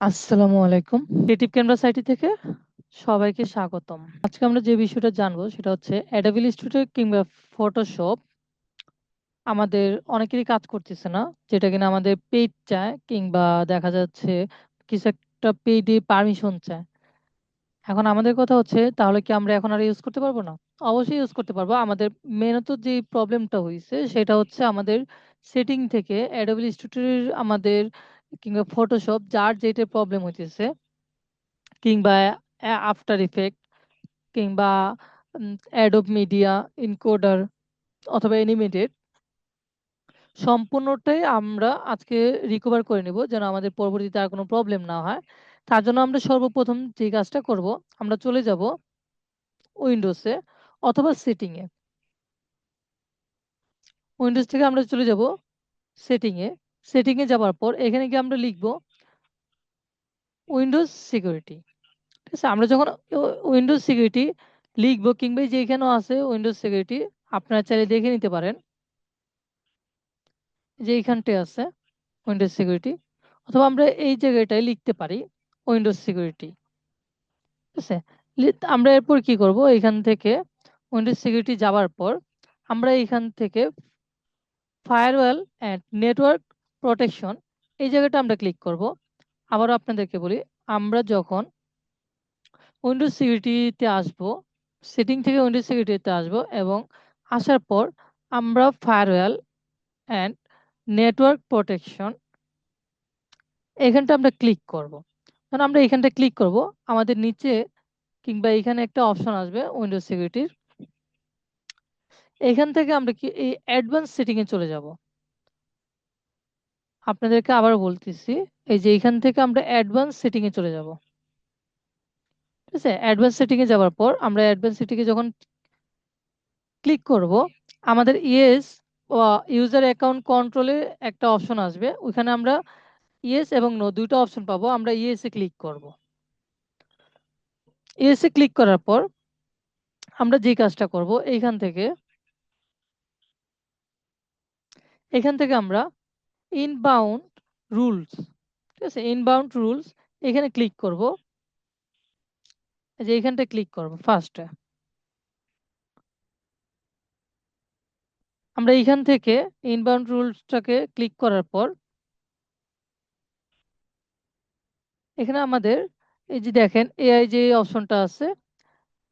আসসালামু আলাইকুম। Creative canvas IT থেকে সবাইকে স্বাগতম। আজকে আমরা যে বিষয়টা জানবো সেটা হচ্ছে অ্যাডোবি ইলাস্ট্রেটর কিংবা ফটোশপ আমাদের অনেকেরই কাজ করতেছে না, যেটা কিনা আমাদের পেইড চায় কিংবা দেখা যাচ্ছে কিছু একটা পেইডে পারমিশন চায়। এখন আমাদের কথা হচ্ছে, তাহলে কি আমরা এখন আর ইউজ করতে পারবো না? অবশ্যই ইউজ করতে পারবো। আমাদের মেনত যে প্রবলেমটা হয়েছে সেটা হচ্ছে আমাদের সেটিং থেকে অ্যাডোবি ইলাস্ট্রেটরের আমাদের কিংবা ফটোশপ যার যেটা প্রবলেম হইতেছে কিংবা আফটার ইফেক্ট কিংবা অ্যাডোব মিডিয়া ইনকোডার অথবা অ্যানিমেটেড সম্পূর্ণটাই আমরা আজকে রিকভার করে নেব, যেন আমাদের পরবর্তীতে আর কোনো প্রবলেম না হয়। তার জন্য আমরা সর্বপ্রথম যে কাজটা করব, আমরা চলে যাব উইন্ডোজে অথবা সেটিংয়ে। উইন্ডোজ থেকে আমরা চলে যাব সেটিংয়ে। সেটিংয়ে যাওয়ার পর এখানে গিয়ে আমরা লিখব উইন্ডোজ সিকিউরিটি। ঠিক আছে, আমরা যখন উইন্ডোজ সিকিউরিটি লিখবো কিংবা এই যে এখানেও আছে উইন্ডোজ সিকিউরিটি, আপনারা চাইলে দেখে নিতে পারেন যে এইখানটায় আছে উইন্ডোজ সিকিউরিটি, অথবা আমরা এই জায়গাটায় লিখতে পারি উইন্ডোজ সিকিউরিটি। ঠিক আছে, আমরা এরপর কি করব, এখান থেকে উইন্ডোজ সিকিউরিটি যাওয়ার পর আমরা এখান থেকে ফায়ারওয়াল অ্যান্ড নেটওয়ার্ক প্রোটেকশন এই জায়গাটা আমরা ক্লিক করব। আবারও আপনাদেরকে বলি, আমরা যখন উইন্ডোজ সিকিউরিটিতে আসব, সেটিং থেকে উইন্ডোজ সিকিউরিটিতে আসব এবং আসার পর আমরা ফায়ারওয়াল অ্যান্ড নেটওয়ার্ক প্রোটেকশন এখানটা আমরা ক্লিক করব। কারণ আমরা এখানটা ক্লিক করব, আমাদের নিচে কিংবা এখানে একটা অপশন আসবে উইন্ডোজ সিকিউরিটির। এখান থেকে আমরা কি এই অ্যাডভান্স সেটিং এ চলে যাব। আপনাদেরকে আবার বলতেছি, এই যে এখান থেকে আমরা অ্যাডভান্স সেটিং এ চলে যাব। ঠিক আছে, অ্যাডভান্স সেটিং এ যাওয়ার পর আমরা অ্যাডভান্স সেটিং এ যখন ক্লিক করব, আমাদের ইয়েস ইউজার অ্যাকাউন্ট কন্ট্রোলের একটা অপশন আসবে। ওইখানে আমরা ইয়েস এবং নো দুইটা অপশন পাবো। আমরা ইয়েস এ ক্লিক করব। ইয়েস এ ক্লিক করার পর আমরা যে কাজটা করব, এখান থেকে আমরা ইনবাউন্ড রুলস, ঠিক আছে, ইনবাউন্ড রুলস এখানে ক্লিক করব। যে এখানটা ক্লিক করব ফার্স্টে, আমরা এখান থেকে ইনবাউন্ড রুলসটাকে ক্লিক করার পর এখানে আমাদের এই যে দেখেন এআই যে অপশনটা আছে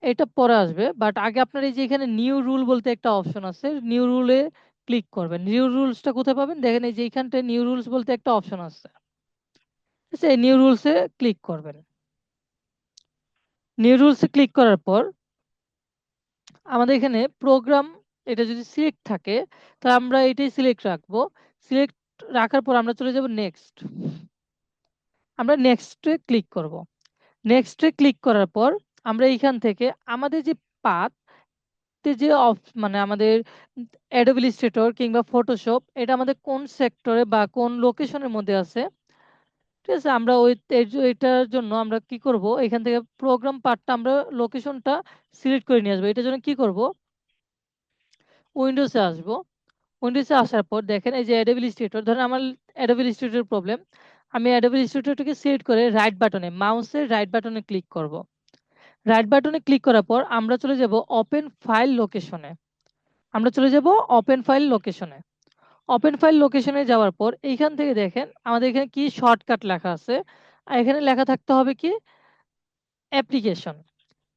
এটা পরে আসবে, বাট আগে আপনার এই যে এখানে নিউ রুল বলতে একটা অপশন আছে, নিউ রুলে ক্লিক করবেন। নিউ রুলসটা কোথায় পাবেন দেখেন, এই যে এইখানটায় নিউ রুলস বলতে একটা অপশন আছে। ঠিক আছে, এই নিউ রুলসে ক্লিক করবেন। নিউ রুলসে ক্লিক করার পর আমাদের এখানে প্রোগ্রাম এটা যদি সিলেক্ট থাকে তাহলে আমরা এটাই সিলেক্ট রাখবো। সিলেক্ট রাখার পর আমরা চলে যাব নেক্সট। আমরা নেক্সটে ক্লিক করব। নেক্সটে ক্লিক করার পর আমরা এইখান থেকে আমাদের যে পাথ যে মানে আমাদের অ্যাডোবি ইলাস্ট্রেটর কিংবা ফটোশপ এটা আমাদের কোন সেক্টরে বা কোন লোকেশনের মধ্যে আছে, ঠিক আছে, আমরা ওই এটার জন্য আমরা কি করব, এখান থেকে প্রোগ্রাম পার্টটা আমরা লোকেশনটা সিলেক্ট করে নিয়ে আসবো। এটার জন্য কি করব, উইন্ডোজে আসব। উইন্ডোজে আসার পর দেখেন এই যে অ্যাডোবি ইলাস্ট্রেটর, ধরেন আমার অ্যাডোবি ইলাস্ট্রেটর প্রবলেম, আমি অ্যাডোবি ইলাস্ট্রেটরটাকে সিলেক্ট করে রাইট বাটনে মাউসের রাইট বাটনে ক্লিক করব। রাইট বাটনে ক্লিক করার পর আমরা চলে যাব ওপেন ফাইল লোকেশনে। আমরা চলে যাব ওপেন ফাইল লোকেশনে। ওপেন ফাইল লোকেশনে যাওয়ার পর এইখান থেকে দেখেন আমাদের এখানে কি শর্টকাট লেখা আছে, আর এখানে লেখা থাকতে হবে কি অ্যাপ্লিকেশন।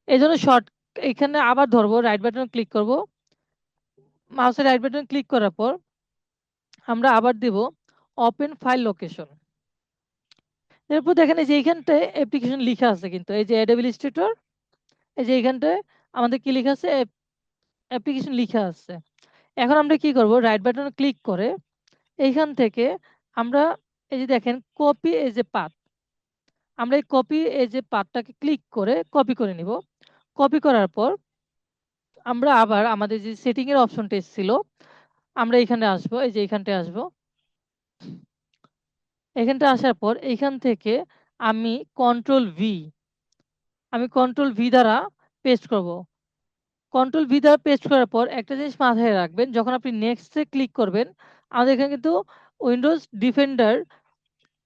এই জন্য এখানে আবার ধরবো, রাইট বাটনে ক্লিক করব। মাউসের রাইট বাটনে ক্লিক করার পর আমরা আবার দেব ওপেন ফাইল লোকেশন। এরপর দেখেন এই যে এইখানটায় অ্যাপ্লিকেশন লেখা আছে, কিন্তু এই যে অ্যাডোবি ইলাস্ট্রেটর এই যে এইখানটায় আমাদের কি লেখা আছে, অ্যাপ্লিকেশন লেখা আছে। এখন আমরা কি করব, রাইট বাটনে ক্লিক করে এইখান থেকে আমরা এই যে দেখেন কপি এজ এ পাথ, আমরা এই কপি এজ এ পাথটাকে ক্লিক করে কপি করে নিব। কপি করার পর আমরা আবার আমাদের যে সেটিং এর অপশনটা এসেছিল আমরা এখানে আসব, এই যে এইখানটায় আসব। এখানটা আসার পর এইখান থেকে আমি কন্ট্রোল ভি দ্বারা পেস্ট করব। কন্ট্রোল ভি দ্বারা পেস্ট করার পর একটা জিনিস মাথায় রাখবেন, যখন আপনি নেক্সটে ক্লিক করবেন আমাদের এখানে কিন্তু উইন্ডোজ ডিফেন্ডার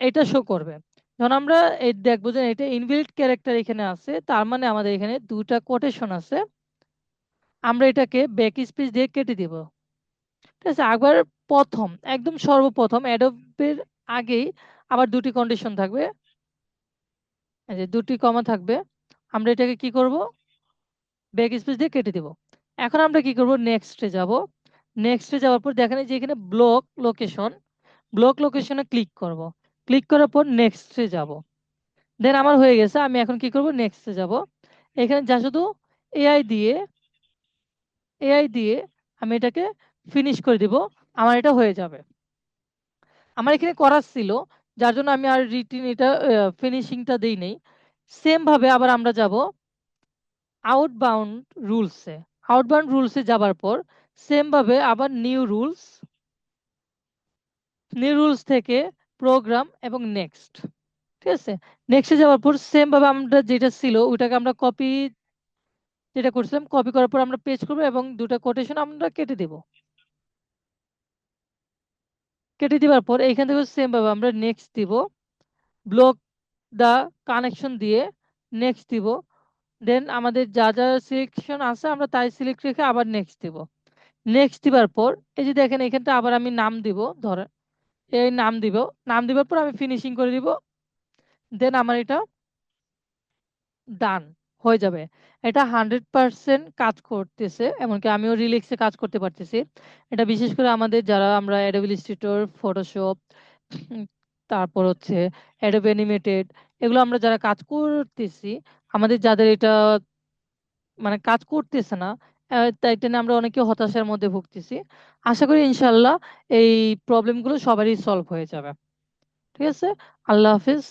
এটা শো করবে। যখন আমরা এই দেখবো যে এটা ইনবিল্ট ক্যারেক্টার এখানে আছে, তার মানে আমাদের এখানে দুটা কোটেশন আছে, আমরা এটাকে ব্যাক স্পেস দিয়ে কেটে দিব। ঠিক আছে, আবার প্রথম একদম সর্বপ্রথম অ্যাডোবের আগেই আবার দুটি কন্ডিশন থাকবে, এই যে দুটি কমা থাকবে, আমরা এটাকে কি করব, ব্যাক স্পেস দিয়ে কেটে দিব। এখন আমরা কি করব, নেক্সটে যাব। নেক্সটে যাওয়ার পর দেখেন এই যে এখানে ব্লক লোকেশনে ক্লিক করব। ক্লিক করার পর নেক্সটে যাব। দেন আমার হয়ে গেছে, আমি এখন কি করব, নেক্সটে যাব। এখানে যা শুধু এআই দিয়ে এআই দিয়ে আমি এটাকে ফিনিশ করে দিব, আমার এটা হয়ে যাবে। আমার এখানে করার ছিল, যার জন্য আমি আর রিটিন এটা ফিনিশিংটা দেই নেই। সেম ভাবে আবার আমরা যাব আউটবাউন্ড রুলসে। আউটবাউন্ড রুলসে যাবার পর সেম ভাবে আবার নিউ রুলস থেকে প্রোগ্রাম এবং নেক্সট। ঠিক আছে, নেক্সটে যাওয়ার পর সেম ভাবে আমরা যেটা ছিল ওটাকে আমরা যেটা করছিলাম কপি করার পর আমরা পেস্ট করবো এবং দুটো কোটেশন আমরা কেটে দিব। কেটে দেওয়ার পর এইখান থেকে সেম ভাবে আমরা নেক্সট দিব, ব্লক দা কানেকশন দিয়ে নেক্সট দিব। দেন আমাদের যা যা সিলেকশন আছে আমরা তাই সিলেক্ট রেখে আবার নেক্সট দিব। নেক্সট দিবার পর এই যে দেখেন এখানটা আবার আমি নাম দিব, ধরেন এই নাম দিবার পর আমি ফিনিশিং করে দিব। দেন আমার এটা ডান হয়ে যাবে। এটা 100% কাজ করতেছে, এমনকি আমিও রিল্যাক্সে কাজ করতে পারতেছি। এটা বিশেষ করে আমাদের যারা আমরা অ্যাডোব ইলাস্ট্রেটর, ফটোশপ, তারপর হচ্ছে অ্যাডোব অ্যানিমেটেড, এগুলো আমরা যারা কাজ করতেছি, আমাদের যাদের এটা মানে কাজ করতেছে না, তাই এটা নিয়ে আমরা অনেকে হতাশার মধ্যে ভুগতেছি। আশা করি ইনশাল্লাহ এই প্রবলেমগুলো সবারই সলভ হয়ে যাবে। ঠিক আছে, আল্লাহ হাফিজ।